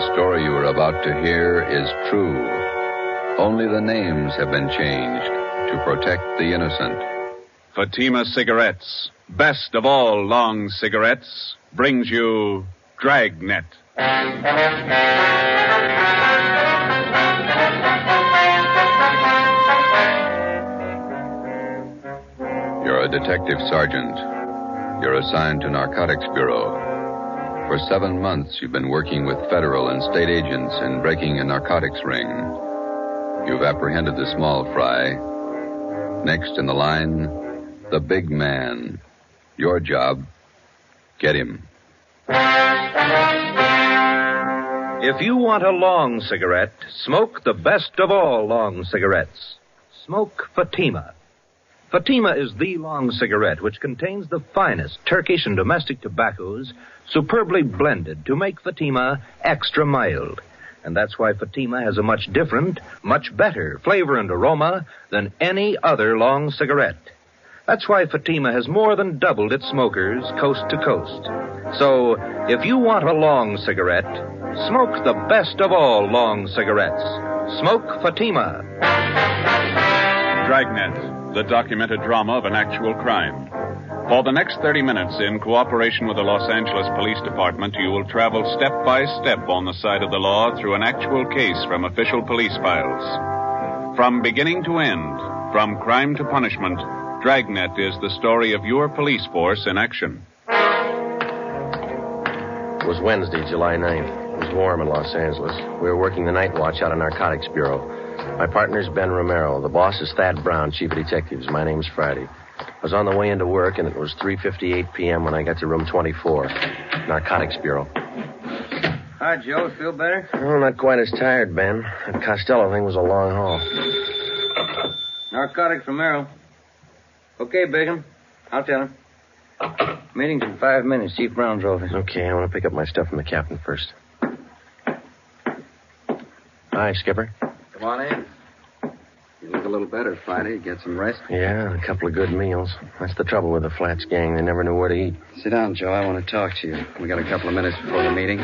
The story you are about to hear is true. Only the names have been changed to protect the innocent. Fatima Cigarettes, best of all long cigarettes, brings you Dragnet. You're a detective sergeant. You're assigned to Narcotics Bureau. For 7 months, you've been working with federal and state agents in breaking a narcotics ring. You've apprehended the small fry. Next in the line, the big man. Your job, get him. If you want a long cigarette, smoke the best of all long cigarettes. Smoke Fatima. Fatima is the long cigarette which contains the finest Turkish and domestic tobaccos superbly blended to make Fatima extra mild. And that's why Fatima has a much different, much better flavor and aroma than any other long cigarette. That's why Fatima has more than doubled its smokers coast to coast. So, if you want a long cigarette, smoke the best of all long cigarettes. Smoke Fatima. Dragnet, the documented drama of an actual crime. For the next 30 minutes, in cooperation with the Los Angeles Police Department, you will travel step by step on the side of the law through an actual case from official police files. From beginning to end, from crime to punishment, Dragnet is the story of your police force in action. It was Wednesday, July 9th. It was warm in Los Angeles. We were working the night watch out of Narcotics Bureau. My partner's Ben Romero. The boss is Thad Brown, chief of detectives. My name's Friday. I was on the way into work, and it was 3:58 p.m. when I got to room 24, Narcotics Bureau. Hi, Joe. Feel better? Oh, not quite as tired, Ben. That Costello thing was a long haul. Narcotics Romero. Okay, Bigham. I'll tell him. Meeting's in 5 minutes. Chief Brown's over. Okay, I want to pick up my stuff from the captain first. Hi, Skipper. Come on in. You look a little better, Friday. Get some rest? Yeah, a couple of good meals. That's the trouble with the Flats gang. They never knew where to eat. Sit down, Joe. I want to talk to you. We got a couple of minutes before the meeting.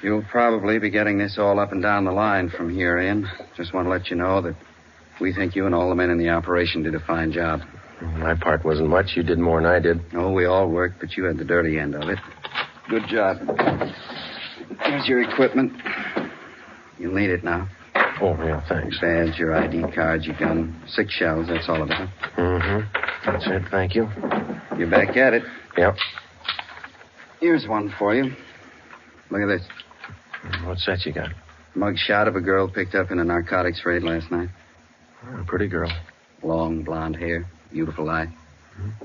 You'll probably be getting this all up and down the line from here in. Just want to let you know that we think you and all the men in the operation did a fine job. My part wasn't much. You did more than I did. Oh, we all worked, but you had the dirty end of it. Good job. Here's your equipment. You'll need it now. Oh, yeah, thanks. Badge, your ID cards, your gun. 6 shells, that's all of it, huh? Mm-hmm. That's it, thank you. You're back at it. Yep. Here's one for you. Look at this. What's that you got? Mug shot of a girl picked up in a narcotics raid last night. Oh, a pretty girl. Long blonde hair, beautiful eye.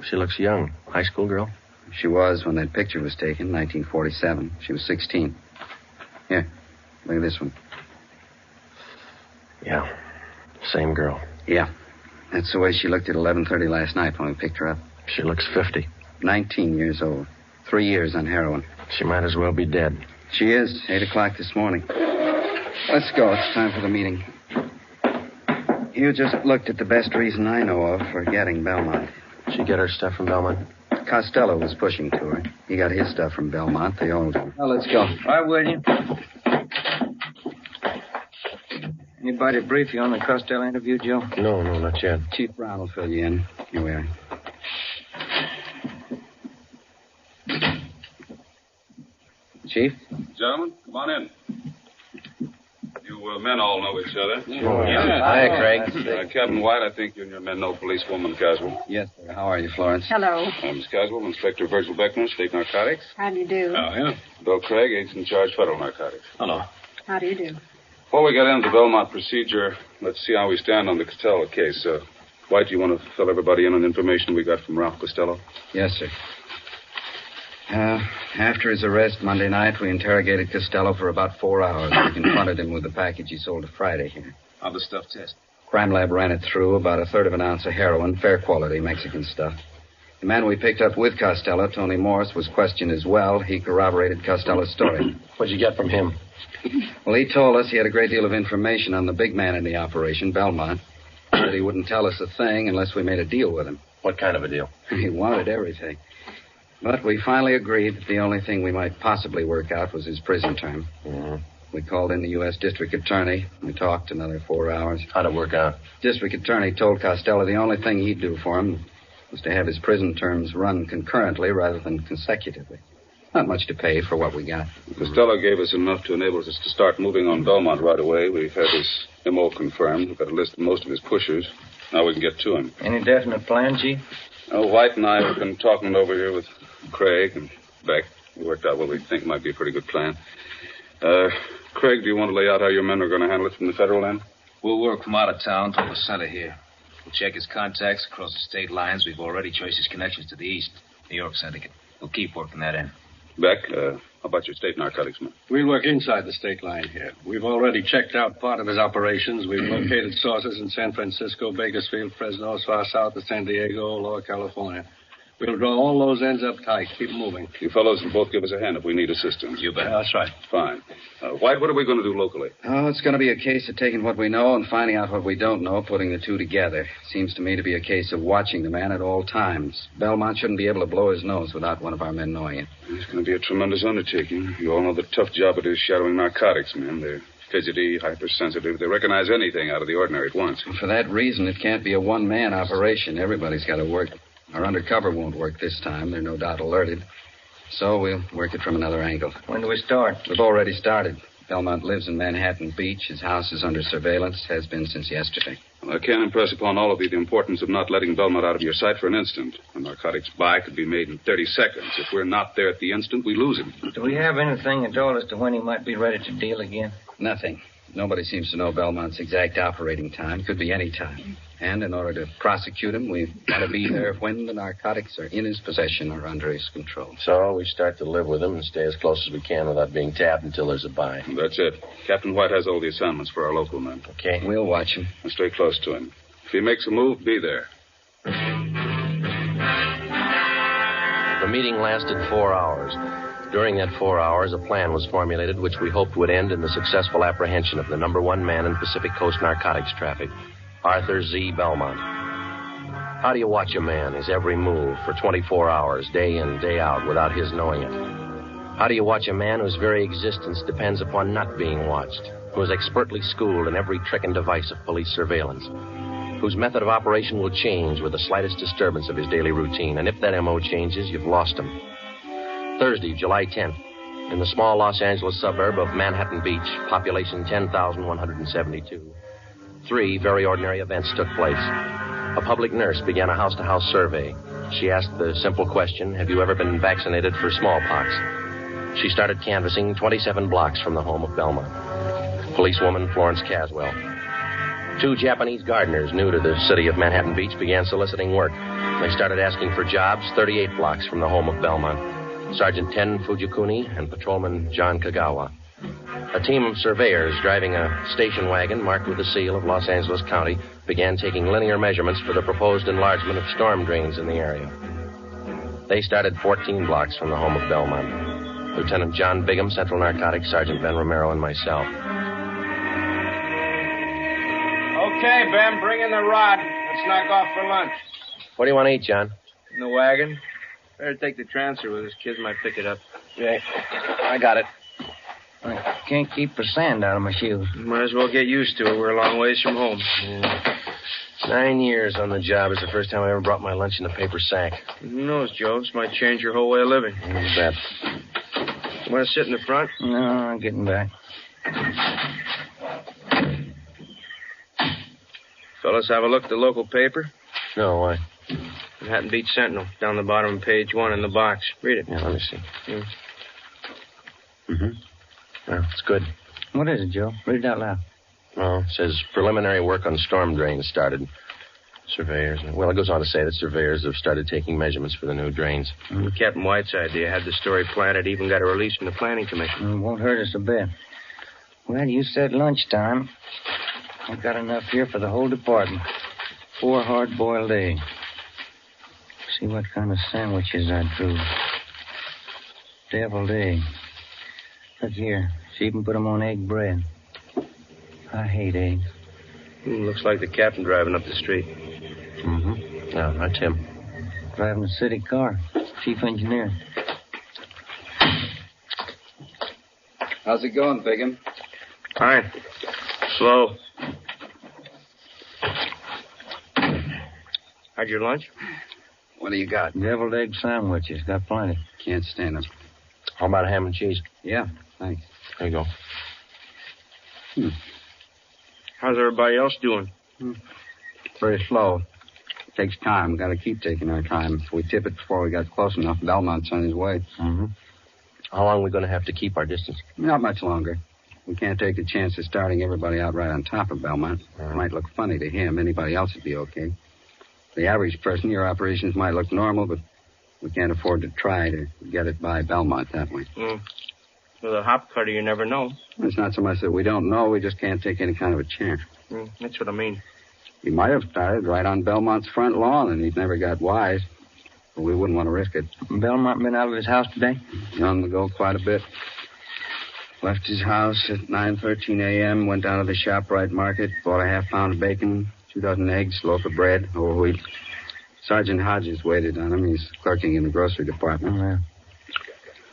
She looks young. High school girl? She was when that picture was taken, 1947. She was 16. Here, look at this one. Yeah, same girl. Yeah, that's the way she looked at 11:30 last night when we picked her up. She looks 50. 19 years old. 3 years on heroin. She might as well be dead. She is. 8 o'clock this morning. Let's go. It's time for the meeting. You just looked at the best reason I know of for getting Belmont. She get her stuff from Belmont? Costello was pushing to her. He got his stuff from Belmont. They all... Well, let's go. Right with you. Anybody brief you on the Costello interview, Joe? No, not yet. Chief Brown will fill you in. Here we are. Chief? Gentlemen, come on in. You men all know each other. Oh, yeah. Hi, Craig. Captain White, I think you and your men know policewoman Caswell. Yes, sir. How are you, Florence? Hello. Miss Caswell, Inspector Virgil Beckner, State Narcotics. How do you do? Oh, yeah. Bill Craig, agent in charge, Federal Narcotics. Hello. How do you do? Before we get into the Belmont procedure, let's see how we stand on the Costello case. White, do you want to fill everybody in on the information we got from Ralph Costello? Yes, sir. After his arrest Monday night, we interrogated Costello for about 4 hours. We confronted him with the package he sold to Friday here. How'd the stuff test? Crime lab ran it through, about 1/3 of an ounce of heroin, fair quality Mexican stuff. The man we picked up with Costello, Tony Morris, was questioned as well. He corroborated Costello's story. What'd you get from him? Well, he told us he had a great deal of information on the big man in the operation, Belmont. Said he wouldn't tell us a thing unless we made a deal with him. What kind of a deal? He wanted everything. But we finally agreed that the only thing we might possibly work out was his prison term. Mm-hmm. We called in the U.S. District Attorney. We talked another 4 hours. How'd it work out? District Attorney told Costello the only thing he'd do for him was to have his prison terms run concurrently rather than consecutively. Not much to pay for what we got. Costello gave us enough to enable us to start moving on Belmont right away. We've had his M.O. confirmed. We've got a list of most of his pushers. Now we can get to him. Any definite plan, Chief? White and I have been talking over here with Craig and Beck. We worked out what we think might be a pretty good plan. Craig, do you want to lay out how your men are going to handle it from the federal end? We'll work from out of town to the center here. We'll check his contacts across the state lines. We've already traced his connections to the east, New York syndicate. We'll keep working that in. Beck, how about your state narcotics men? We'll work inside the state line here. We've already checked out part of his operations. We've located sources in San Francisco, Bakersfield, Fresno, as far south as San Diego, Lower California. We'll draw all those ends up tight. Keep moving. You fellows will both give us a hand if we need assistance. You bet. That's right. Fine. White, what are we going to do locally? Oh, it's going to be a case of taking what we know and finding out what we don't know, putting the two together. Seems to me to be a case of watching the man at all times. Belmont shouldn't be able to blow his nose without one of our men knowing it. It's going to be a tremendous undertaking. You all know the tough job it is shadowing narcotics men. They're fidgety, hypersensitive. They recognize anything out of the ordinary at once. And for that reason, it can't be a one-man operation. Everybody's got to work. Our undercover won't work this time. They're no doubt alerted. So we'll work it from another angle. When do we start? We've already started. Belmont lives in Manhattan Beach. His house is under surveillance, has been since yesterday. Well, I can't impress upon all of you the importance of not letting Belmont out of your sight for an instant. A narcotics buy could be made in 30 seconds. If we're not there at the instant, we lose him. Do we have anything at all as to when he might be ready to deal again? Nothing. Nobody seems to know Belmont's exact operating time. Could be any time. And in order to prosecute him, we've got to be there when the narcotics are in his possession or under his control. So we start to live with him and stay as close as we can without being tapped until there's a buy. That's it. Captain White has all the assignments for our local men. Okay. We'll watch him. And stay close to him. If he makes a move, be there. The meeting lasted 4 hours. During that 4 hours, a plan was formulated which we hoped would end in the successful apprehension of the number one man in Pacific Coast narcotics traffic, Arthur Z. Belmont. How do you watch a man, his every move, for 24 hours, day in, day out, without his knowing it? How do you watch a man whose very existence depends upon not being watched, who is expertly schooled in every trick and device of police surveillance, whose method of operation will change with the slightest disturbance of his daily routine, and if that M.O. changes, you've lost him. Thursday, July 10th, in the small Los Angeles suburb of Manhattan Beach, population 10,172. 3 very ordinary events took place. A public nurse began a house-to-house survey. She asked the simple question, have you ever been vaccinated for smallpox? She started canvassing 27 blocks from the home of Belmont. Policewoman Florence Caswell. 2 Japanese gardeners new to the city of Manhattan Beach began soliciting work. They started asking for jobs 38 blocks from the home of Belmont. Sergeant Ten Fujikuni and Patrolman John Kagawa. A team of surveyors driving a station wagon marked with the seal of Los Angeles County began taking linear measurements for the proposed enlargement of storm drains in the area. They started 14 blocks from the home of Belmont. Lieutenant John Bigham, Central Narcotics, Sergeant Ben Romero, and myself. Okay, Ben, bring in the rod. Let's knock off for lunch. What do you want to eat, John? In the wagon. Better take the transfer with us. Kids might pick it up. Yeah, I got it. I can't keep the sand out of my shoes. Might as well get used to it. We're a long ways from home. Yeah. 9 years on the job. It's the first time I ever brought my lunch in a paper sack. Who knows, Joe? This might change your whole way of living. Who's that? You want to sit in the front? No, I'm getting back. Fellas, have a look at the local paper. No, why? Manhattan Beach Sentinel, down the bottom of page 1 in the box. Read it. Yeah, let me see. Yeah. Mm-hmm. Well, it's good. What is it, Joe? Read it out loud. Well, it says preliminary work on storm drains started. Surveyors. Well, it goes on to say that surveyors have started taking measurements for the new drains. Captain White's idea had the story planted, even got a release from the Planning Commission. It won't hurt us a bit. Well, you said lunchtime. I've got enough here for the whole department. 4 hard-boiled eggs. See what kind of sandwiches I drew. Deviled egg. Look here. She even put them on egg bread. I hate eggs. Looks like the captain driving up the street. Mm-hmm. Yeah, that's him. Driving a city car. Chief engineer. How's it going, Bigham? Fine. Slow. Had your lunch? What do you got? Deviled egg sandwiches. Got plenty. Can't stand them. How about ham and cheese? Yeah, thanks. There you go. How's everybody else doing? Very slow. Takes time. Got to keep taking our time. If we tip it before we got close enough, Belmont's on his way. Mm-hmm. How long are we going to have to keep our distance? Not much longer. We can't take the chance of starting everybody out right on top of Belmont. It might look funny to him. Anybody else would be okay. The average person, your operations might look normal, but we can't afford to try to get it by Belmont that way. With a hop cutter, you never know. It's not so much that we don't know. We just can't take any kind of a chance. That's what I mean. He might have started right on Belmont's front lawn, and he'd never got wise. But we wouldn't want to risk it. Belmont been out of his house today? On the go quite a bit. Left his house at 9:13 a.m., went down to the ShopRite market, bought a half-pound of bacon, 2 dozen eggs, loaf of bread, whole wheat. Sergeant Hodges waited on him. He's clerking in the grocery department. Oh, yeah.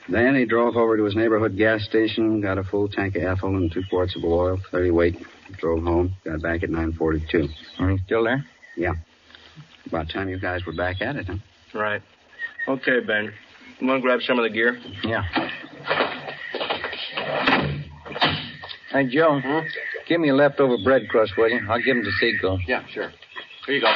Then he drove over to his neighborhood gas station, got a full tank of ethyl and 2 quarts of oil, 30 weight, drove home, got back at 9:42. Are you still there? Yeah. About time you guys were back at it, huh? Right. Okay, Ben. You want to grab some of the gear? Yeah. Hey, Joe. Give me a leftover bread crust, will you? I'll give him to Seagull. Yeah, sure. Here you go.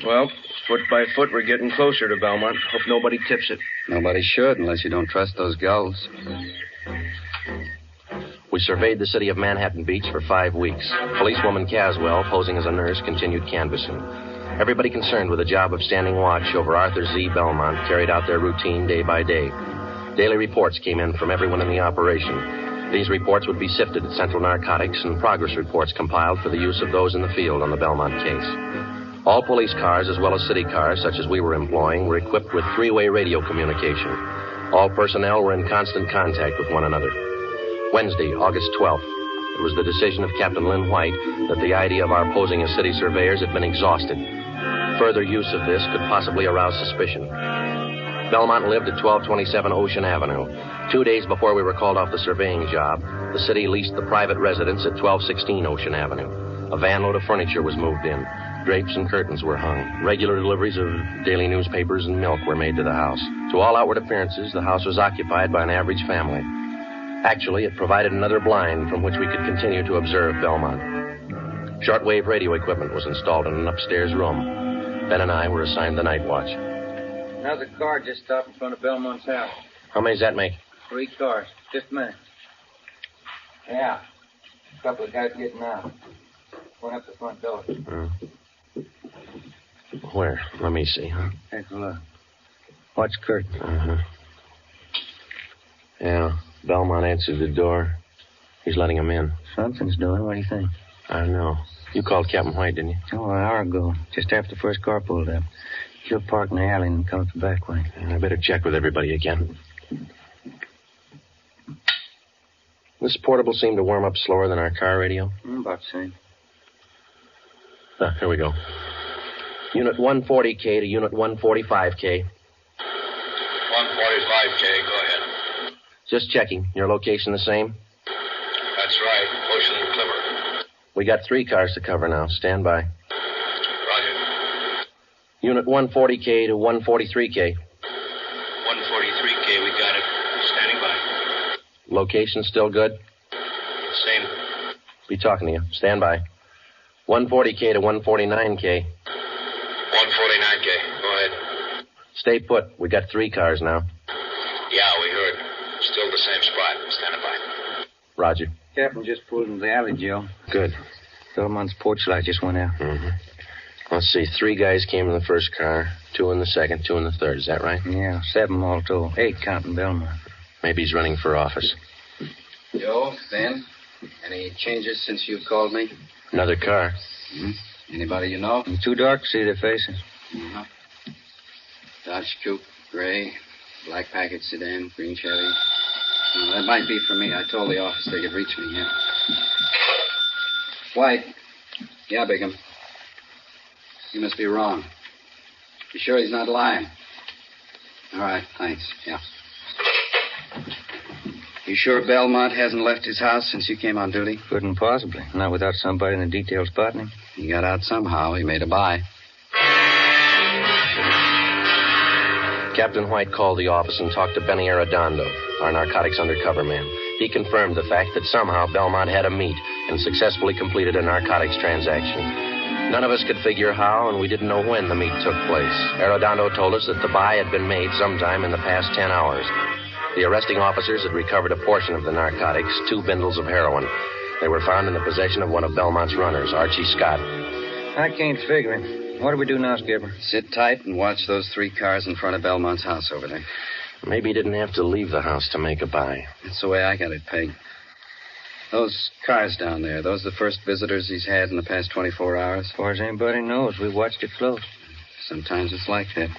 Well, foot by foot, we're getting closer to Belmont. Hope nobody tips it. Nobody should, unless you don't trust those gulls. We surveyed the city of Manhattan Beach for 5 weeks. Policewoman Caswell, posing as a nurse, continued canvassing. Everybody concerned with the job of standing watch over Arthur Z. Belmont carried out their routine day by day. Daily reports came in from everyone in the operation. These reports would be sifted at Central Narcotics and progress reports compiled for the use of those in the field on the Belmont case. All police cars, as well as city cars, such as we were employing, were equipped with 3-way radio communication. All personnel were in constant contact with one another. Wednesday, August 12th. It was the decision of Captain Lynn White that the idea of our posing as city surveyors had been exhausted. Further use of this could possibly arouse suspicion. Belmont lived at 1227 Ocean Avenue. 2 days before we were called off the surveying job, the city leased the private residence at 1216 Ocean Avenue. A van load of furniture was moved in. Drapes and curtains were hung. Regular deliveries of daily newspapers and milk were made to the house. To all outward appearances, the house was occupied by an average family. Actually, it provided another blind from which we could continue to observe Belmont. Shortwave radio equipment was installed in an upstairs room. Ben and I were assigned the night watch. Another car just stopped in front of Belmont's house. How many does that make? 3 cars. Just a minute. Yeah. A couple of guys getting out. Went up the front door. Where? Let me see, huh? Take a look. Watch curtain. Uh-huh. Yeah. Belmont answered the door. He's letting him in. Something's doing. What do you think? I don't know. You called Captain White, didn't you? Oh, an hour ago. Just after the first car pulled up. She'll park in the alley and come up the back way. I better check with everybody again. This portable seemed to warm up slower than our car radio. About the same. Here we go. Unit 140K to Unit 145K. 145K, go ahead. Just checking. Your location the same? That's right, Ocean and Clipper. We got 3 cars to cover now. Stand by. Roger. Unit 140K to 143K. 143K, we got it. Standing by. Location still good? Same. Be talking to you. Stand by. 140K to 149K. 149K, go ahead. Stay put. We got 3 cars now. Yeah, we heard. Still the same spot. Standing by. Roger. Captain just pulled into the alley, Joe. Good. Belmont's porch light just went out. Mm-hmm. Let's see. 3 guys came in the first car, 2 in the second, 2 in the third. Is that right? Yeah, 7 all told. 8 counting Belmont. Maybe he's running for office. Joe, Ben, any changes since you called me? Another car. Mm-hmm. Anybody you know? It's too dark to see their faces. Uh-huh. Dodge Coupe, gray, black package sedan, green Chevy. That might be for me. I told the office they could reach me, yeah. White. Yeah, Bigham. You must be wrong. You sure he's not lying? All right, thanks. Yeah. You sure Belmont hasn't left his house since you came on duty? Couldn't possibly. Not without somebody in the detail spotting him. He got out somehow. He made a buy. Captain White called the office and talked to Benny Arredondo, our narcotics undercover man. He confirmed the fact that somehow Belmont had a meet and successfully completed a narcotics transaction. None of us could figure how, and we didn't know when the meet took place. Arredondo told us that the buy had been made sometime in the past 10 hours. The arresting officers had recovered a portion of the narcotics, 2 bundles of heroin. They were found in the possession of one of Belmont's runners, Archie Scott. I can't figure it. What do we do now, Skipper? Sit tight and watch those 3 cars in front of Belmont's house over there. Maybe he didn't have to leave the house to make a buy. That's the way I got it pegged. Those cars down there, those are the first visitors he's had in the past 24 hours? As far as anybody knows, we watched it close. Sometimes it's like that.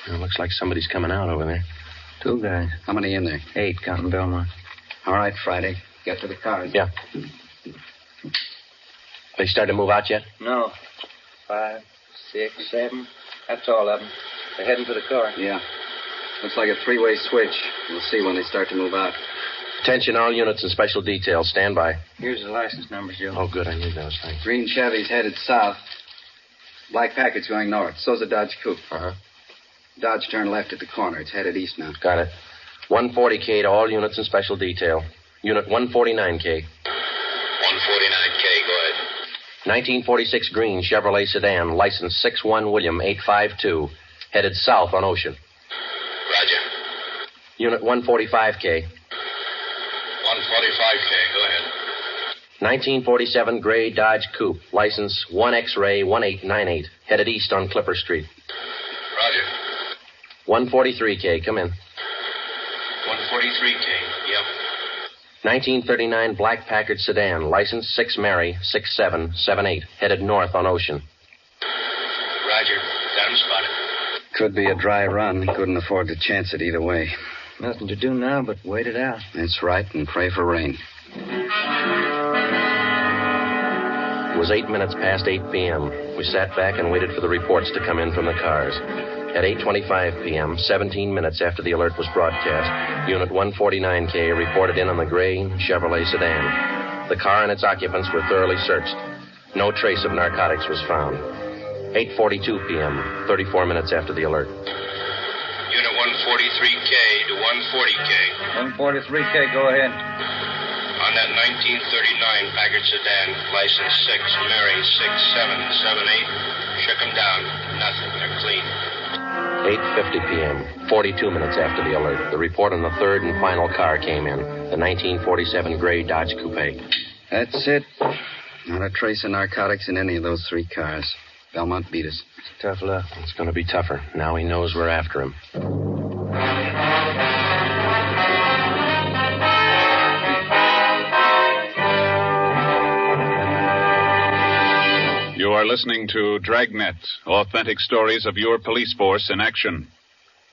It looks like somebody's coming out over there. 2 guys. How many in there? 8, counting Belmont. All right, Friday. Get to the cars. Yeah. They started to move out yet? No. 5, 6, 7. That's all of them. They're heading for the car. Yeah. Looks like a 3-way switch. We'll see when they start to move out. Attention, all units and special details. Stand by. Here's the license numbers, Joe. Oh, good. I need those. Thanks. Green Chevy's headed south. Black Packard's going north. So's a Dodge Coupe. Uh-huh. Dodge turned left at the corner. It's headed east now. Got it. 140K to all units and special detail. Unit 149K. 149K, go ahead. 1946 green Chevrolet sedan, license 61 William 852, headed south on Ocean. Roger. Unit 145K. 145K, go ahead. 1947 gray Dodge Coupe, license 1 X-Ray 1898, headed east on Clipper Street. Roger. 143K, come in. 143K, yep. 1939 black Packard sedan, license 6 Mary 6778, headed north on Ocean. Roger. Got him spotted. Could be a dry run. Couldn't afford to chance it either way. Nothing to do now but wait it out. That's right, and pray for rain. It was 8 minutes past 8 p.m. We sat back and waited for the reports to come in from the cars. At 8:25 p.m., 17 minutes after the alert was broadcast, Unit 149K reported in on the gray Chevrolet sedan. The car and its occupants were thoroughly searched. No trace of narcotics was found. 8:42 p.m., 34 minutes after the alert. Unit 143K to 140K. 143K, go ahead. On that 1939 Packard sedan, license 6 Mary 6778. Shook them down. Nothing. They're clean. 8:50 p.m., 42 minutes after the alert, the report on the third and final car came in, the 1947 gray Dodge Coupe. That's it. Not a trace of narcotics in any of those 3 cars. Belmont beat us. Tough luck. It's going to be tougher. Now he knows we're after him. You are listening to Dragnet, authentic stories of your police force in action.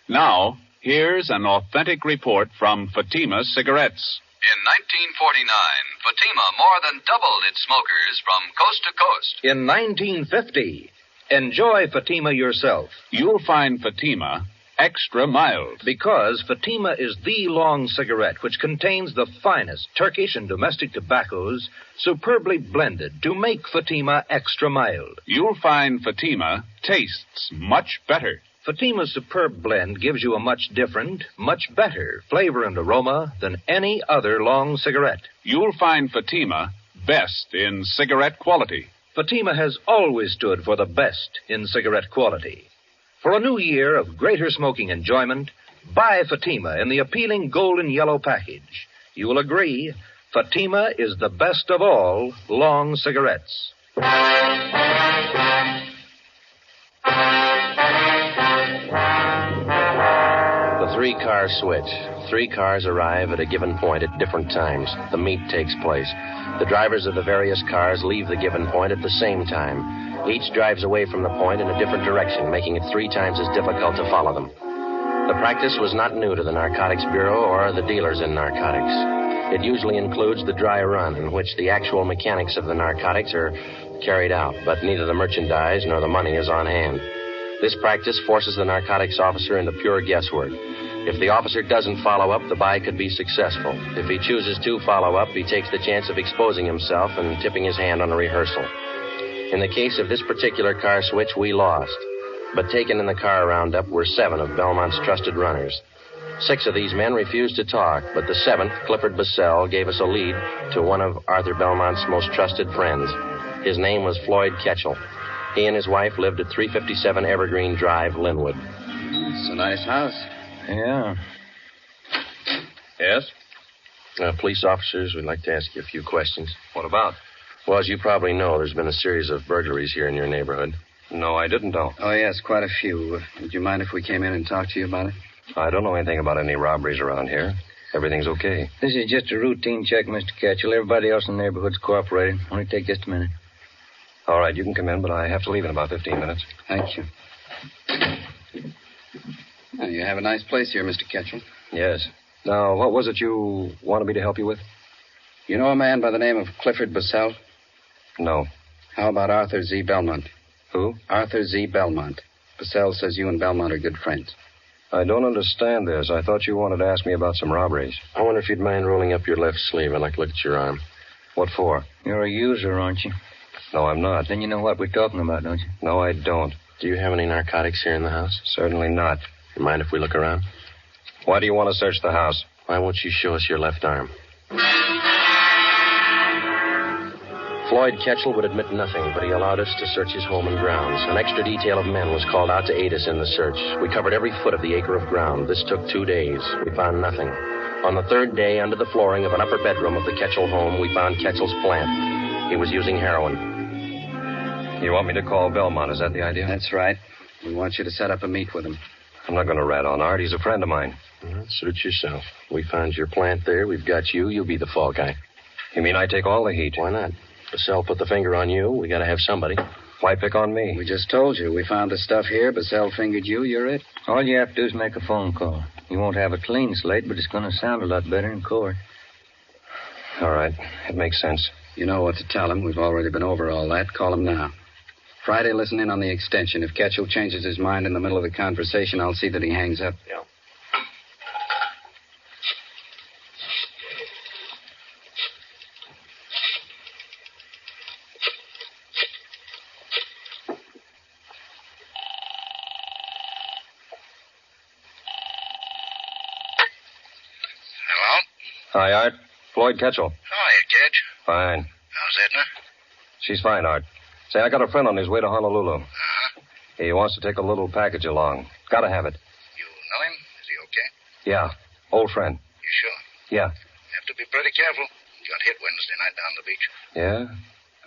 Now, here's an authentic report from Fatima Cigarettes. In 1949, Fatima more than doubled its smokers from coast to coast. In 1950, enjoy Fatima yourself. You'll find Fatima extra mild. Because Fatima is the long cigarette which contains the finest Turkish and domestic tobaccos superbly blended to make Fatima extra mild. You'll find Fatima tastes much better. Fatima's superb blend gives you a much different, much better flavor and aroma than any other long cigarette. You'll find Fatima best in cigarette quality. Fatima has always stood for the best in cigarette quality. For a new year of greater smoking enjoyment, buy Fatima in the appealing golden yellow package. You will agree, Fatima is the best of all long cigarettes. The 3-car switch. 3 cars arrive at a given point at different times. The meet takes place. The drivers of the various cars leave the given point at the same time. Each drives away from the point in a different direction, making it 3 times as difficult to follow them. The practice was not new to the Narcotics Bureau or the dealers in narcotics. It usually includes the dry run, in which the actual mechanics of the narcotics are carried out, but neither the merchandise nor the money is on hand. This practice forces the narcotics officer into pure guesswork. If the officer doesn't follow up, the buy could be successful. If he chooses to follow up, he takes the chance of exposing himself and tipping his hand on a rehearsal. In the case of this particular car switch, we lost. But taken in the car roundup were 7 of Belmont's trusted runners. 6 of these men refused to talk, but the 7th, Clifford Bissell, gave us a lead to one of Arthur Belmont's most trusted friends. His name was Floyd Ketchel. He and his wife lived at 357 Evergreen Drive, Linwood. It's a nice house. Yeah. Yes? Police officers, we'd like to ask you a few questions. What about? Well, as you probably know, there's been a series of burglaries here in your neighborhood. No, I didn't know. Oh, yes, quite a few. Would you mind if we came in and talked to you about it? I don't know anything about any robberies around here. Everything's okay. This is just a routine check, Mr. Ketchel. Everybody else in the neighborhood's cooperating. Only take just a minute. All right, you can come in, but I have to leave in about 15 minutes. Thank you. Well, you have a nice place here, Mr. Ketchel. Yes. Now, what was it you wanted me to help you with? You know a man by the name of Clifford Bissell? No. How about Arthur Z. Belmont? Who? Arthur Z. Belmont. Bissell says you and Belmont are good friends. I don't understand this. I thought you wanted to ask me about some robberies. I wonder if you'd mind rolling up your left sleeve. I'd like to look at your arm. What for? You're a user, aren't you? No, I'm not. Then you know what we're talking about, don't you? No, I don't. Do you have any narcotics here in the house? Certainly not. You mind if we look around? Why do you want to search the house? Why won't you show us your left arm? Floyd Ketchel would admit nothing, but he allowed us to search his home and grounds. An extra detail of men was called out to aid us in the search. We covered every foot of the acre of ground. This took 2 days. We found nothing. On the 3rd day, under the flooring of an upper bedroom of the Ketchel home, we found Ketchel's plant. He was using heroin. You want me to call Belmont, is that the idea? That's right. We want you to set up a meet with him. I'm not going to rat on Art. He's a friend of mine. Suit yourself. We found your plant there. We've got you. You'll be the fall guy. You mean I take all the heat? Why not? Bissell put the finger on you. We got to have somebody. Why pick on me? We just told you. We found the stuff here. Bissell fingered you. You're it. All you have to do is make a phone call. You won't have a clean slate, but it's going to sound a lot better in court. All right. It makes sense. You know what to tell him. We've already been over all that. Call him now. Friday, listen in on the extension. If Ketchel changes his mind in the middle of the conversation, I'll see that he hangs up. Yeah. Hi, Art. Floyd Ketchel. Hiya, Ketch. Fine. How's Edna? She's fine, Art. Say, I got a friend on his way to Honolulu. Uh-huh. He wants to take a little package along. Gotta have it. You know him? Is he okay? Yeah. Old friend. You sure? Yeah. Have to be pretty careful. Got hit Wednesday night down the beach. Yeah?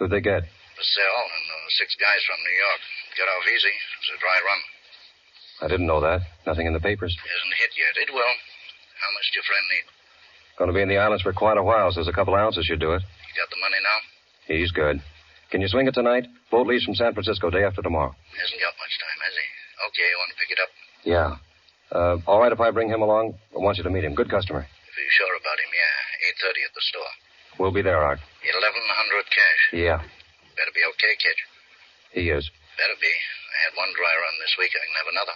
Who'd they get? Bissell and 6 guys from New York. Got off easy. It was a dry run. I didn't know that. Nothing in the papers. Hasn't hit yet. It will. How much do your friend need? Going to be in the islands for quite a while, so there's a couple ounces should do it. You got the money now? He's good. Can you swing it tonight? Boat leaves from San Francisco day after tomorrow. Hasn't got much time, has he? Okay, you want to pick it up? Yeah. All right if I bring him along? I want you to meet him. Good customer. If you're sure about him, yeah. 8:30 at the store. We'll be there, Art. 1,100 cash. Yeah. Better be okay, Ketch. He is. Better be. I had one dry run this week. I can have another.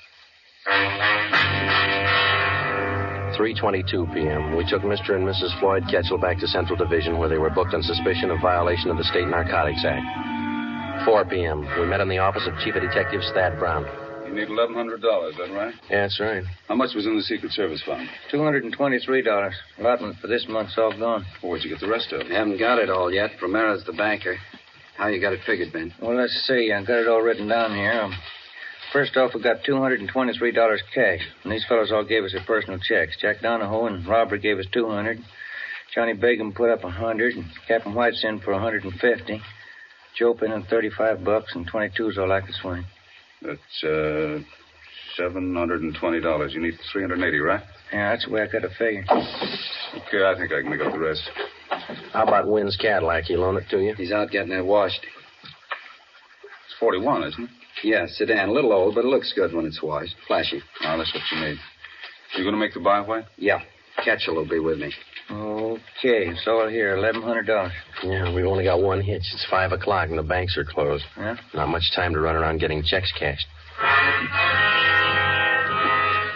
3:22 p.m. We took Mr. and Mrs. Floyd Ketchel back to Central Division, where they were booked on suspicion of violation of the State Narcotics Act. 4 p.m. We met in the office of Chief of Detectives Thad Brown. You need $1,100, is that right? Yeah, that's right. How much was in the Secret Service fund? $223. Allotment for this month's all gone. Well, where'd you get the rest of it? Haven't got it all yet. Romera's the banker. How you got it figured, Ben? Well, let's see. I got it all written down here. First off, we got $223 cash. And these fellows all gave us their personal checks. Jack Donahoe and Robert gave us $200. Johnny Bacon put up $100. And Captain White's in for $150. Joe put in $35, and 22's all I could swing. That's $720. You need $380, right? Yeah, that's the way I got it figured. Okay, I think I can make up the rest. How about Wynn's Cadillac? He loan it to you? He's out getting it washed. It's 41, isn't it? Yeah, sedan. A little old, but it looks good when it's washed. Flashy. Oh, that's what you need. You going to make the buy, White? Yeah. Ketchell will be with me. Okay, so I'll hear $1,100. Yeah, we've only got one hitch. It's 5 o'clock and the banks are closed. Yeah? Not much time to run around getting checks cashed.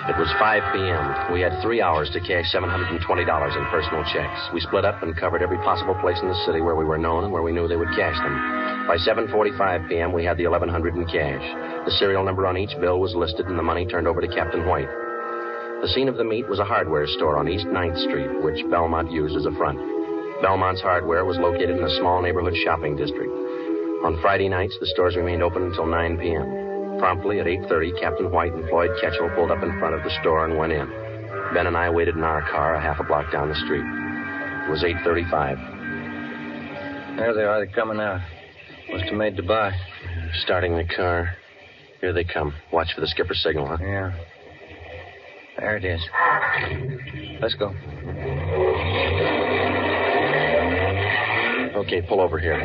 It was 5 p.m. We had 3 hours to cash $720 in personal checks. We split up and covered every possible place in the city where we were known and where we knew they would cash them. By 7:45 p.m., we had the $1,100 in cash. The serial number on each bill was listed and the money turned over to Captain White. The scene of the meet was a hardware store on East 9th Street, which Belmont used as a front. Belmont's hardware was located in a small neighborhood shopping district. On Friday nights, the stores remained open until 9 p.m. Promptly at 8:30, Captain White and Floyd Ketchell pulled up in front of the store and went in. Ben and I waited in our car a half a block down the street. It was 8:35. There they are. They're coming out. Must have made the buy. Starting the car. Here they come. Watch for the skipper's signal, huh? Yeah. There it is. Let's go. Okay, pull over here.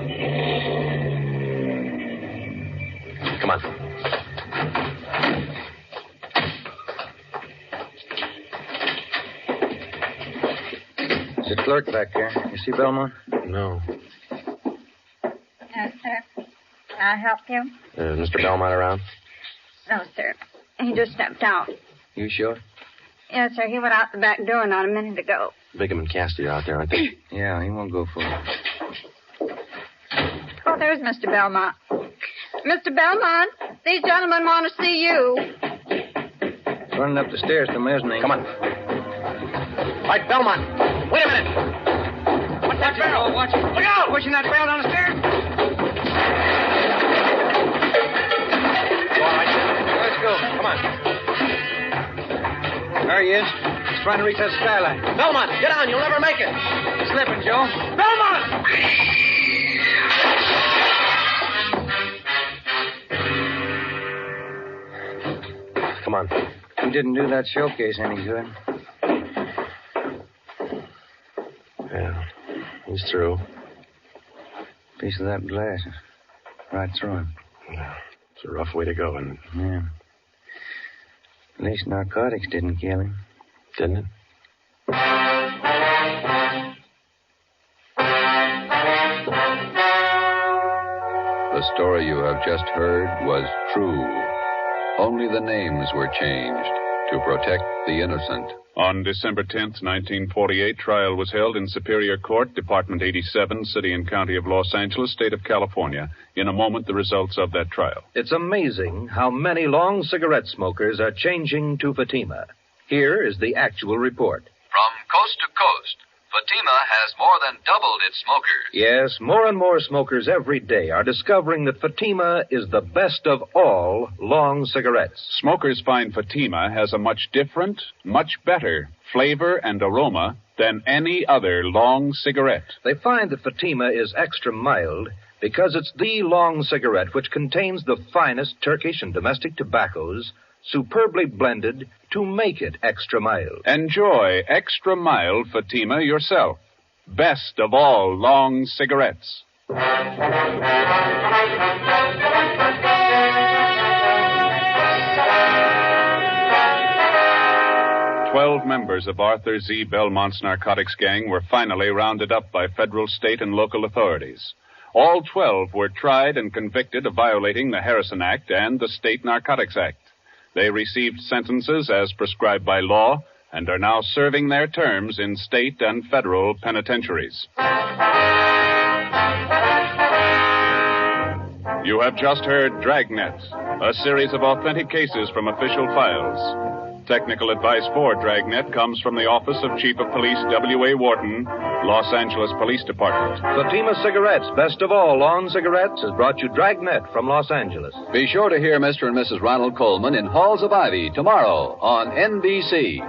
Come on. There's a clerk back there. You see Belmont? No. Yes, sir. Can I help you? Is Mr. Belmont around? No, sir. He just stepped out. You sure? Yes, sir. He went out the back door not a minute ago. Bigham and Cassidy are out there, aren't they? Yeah, he won't go for it. Oh, there's Mr. Belmont. Mr. Belmont, these gentlemen want to see you. Running up the stairs to mezzanine. Come on. All right, Belmont. Wait a minute. What's that barrel? Watch it. Look out! Pushing that barrel down the stairs. All right. Let's go. Come on. There he is. He's trying to reach that skylight. Belmont, get on. You'll never make it. Slipping, Joe. Belmont! Come on. He didn't do that showcase any good. Yeah, he's through. Piece of that glass right through him. Yeah, it's a rough way to go, isn't it? Yeah. At least narcotics didn't kill him. Didn't it? The story you have just heard was true. Only the names were changed to protect the innocent. On December 10th, 1948, trial was held in Superior Court, Department 87, City and County of Los Angeles, State of California. In a moment, the results of that trial. It's amazing how many long cigarette smokers are changing to Fatima. Here is the actual report. From coast to coast, Fatima has more than doubled its smokers. Yes, more and more smokers every day are discovering that Fatima is the best of all long cigarettes. Smokers find Fatima has a much different, much better flavor and aroma than any other long cigarette. They find that Fatima is extra mild because it's the long cigarette which contains the finest Turkish and domestic tobaccos superbly blended to make it extra mild. Enjoy extra mild Fatima yourself. Best of all long cigarettes. 12 members of Arthur Z. Belmont's narcotics gang were finally rounded up by federal, state, and local authorities. All 12 were tried and convicted of violating the Harrison Act and the State Narcotics Act. They received sentences as prescribed by law and are now serving their terms in state and federal penitentiaries. You have just heard Dragnet, a series of authentic cases from official files. Technical advice for Dragnet comes from the Office of Chief of Police W.A. Wharton, Los Angeles Police Department. Fatima Cigarettes, best of all lawn cigarettes, has brought you Dragnet from Los Angeles. Be sure to hear Mr. and Mrs. Ronald Coleman in Halls of Ivy tomorrow on NBC.